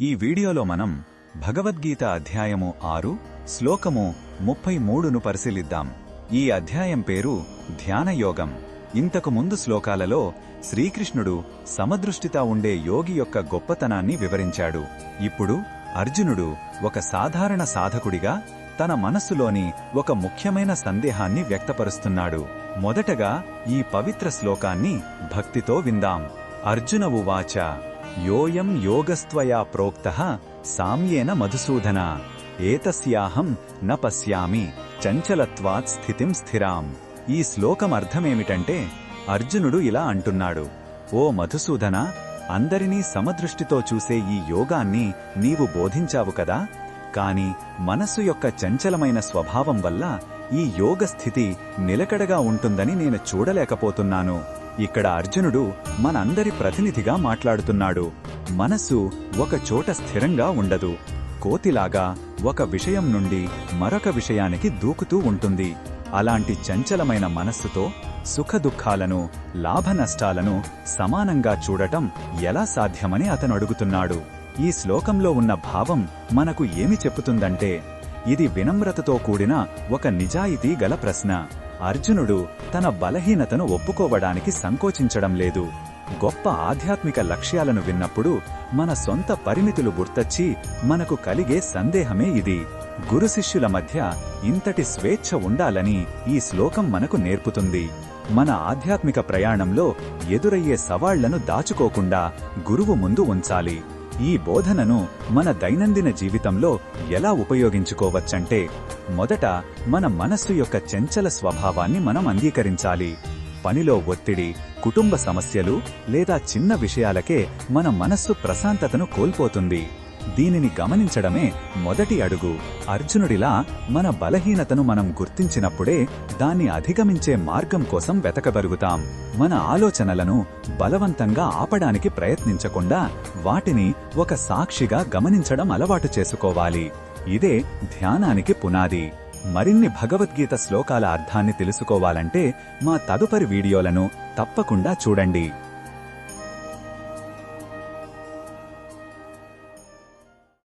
ఈ వీడియోలో మనం భగవద్గీత అధ్యాయము 6 శ్లోకము 33ను పరిశీలిద్దాం. ఈ అధ్యాయం పేరు ధ్యానయోగం. ఇంతకు ముందు శ్లోకాలలో శ్రీకృష్ణుడు సమదృష్టితో ఉండే యోగి యొక్క గొప్పతనాన్ని వివరించాడు. ఇప్పుడు అర్జునుడు ఒక సాధారణ సాధకుడిగా తన మనస్సులోని ఒక ముఖ్యమైన సందేహాన్ని వ్యక్తపరుస్తున్నాడు. మొదటగా ఈ పవిత్ర శ్లోకాన్ని భక్తితో విందాం. అర్జున ఉవాచ యోయం యోగస్త్వయా ప్రోక్తః సామ్యేన మధుసూదన ఏతస్యాహం న పశ్యామి చంచలత్వాత్ స్థితిం స్థిరాం. ఈ శ్లోకం అర్థమేమిటంటే అర్జునుడు ఇలా అంటున్నాడు, ఓ మధుసూదన, అందరినీ సమదృష్టితో చూసే ఈ యోగాన్ని నీవు బోధించావు కదా, కాని మనస్సు యొక్క చంచలమైన స్వభావం వల్ల ఈ యోగ స్థితి నిలకడగా ఉంటుందని నేను చూడలేకపోతున్నాను. ఇక్కడ అర్జునుడు మనందరి ప్రతినిధిగా మాట్లాడుతున్నాడు. మనస్సు ఒక చోట స్థిరంగా ఉండదు. కోతిలాగా ఒక విషయం నుండి మరొక విషయానికి దూకుతూ ఉంటుంది. అలాంటి చంచలమైన మనస్సుతో సుఖదుఖాలను, లాభనష్టాలను సమానంగా చూడటం ఎలా సాధ్యమని అతను అడుగుతున్నాడు. ఈ శ్లోకంలో ఉన్న భావం మనకు ఏమి చెప్పుతుందంటే, ఇది వినమ్రతతో కూడిన ఒక నిజాయితీ గల ప్రశ్న. అర్జునుడు తన బలహీనతను ఒప్పుకోవడానికి సంకోచించడం లేదు. గొప్ప ఆధ్యాత్మిక లక్ష్యాలను విన్నప్పుడు మన సొంత పరిమితులు గుర్తొచ్చి మనకు కలిగే సందేహమే ఇది. గురు శిష్యుల మధ్య ఇంతటి స్వేచ్ఛ ఉండాలని ఈ శ్లోకం మనకు నేర్పుతుంది. మన ఆధ్యాత్మిక ప్రయాణంలో ఎదురయ్యే సవాళ్లను దాచుకోకుండా గురువు ముందు ఉంచాలి. ఈ బోధనను మన దైనందిన జీవితంలో ఎలా ఉపయోగించుకోవచ్చంటే, మొదట మన మనస్సు యొక్క చంచల స్వభావాన్ని మనం అంగీకరించాలి. పనిలో ఒత్తిడి, కుటుంబ సమస్యలు లేదా చిన్న విషయాలకే మన మనస్సు ప్రశాంతతను కోల్పోతుంది. దీనిని గమనించడమే మొదటి అడుగు. అర్జునుడిలా మన బలహీనతను మనం గుర్తించినప్పుడే దాన్ని అధిగమించే మార్గం కోసం వెతకగలుగుతాం. మన ఆలోచనలను బలవంతంగా ఆపడానికి ప్రయత్నించకుండా వాటిని ఒక సాక్షిగా గమనించడం అలవాటు చేసుకోవాలి. ఇదే ధ్యానానికి పునాది. మరిన్ని భగవద్గీత శ్లోకాల అర్థాన్ని తెలుసుకోవాలంటే మా తదుపరి వీడియోలను తప్పకుండా చూడండి.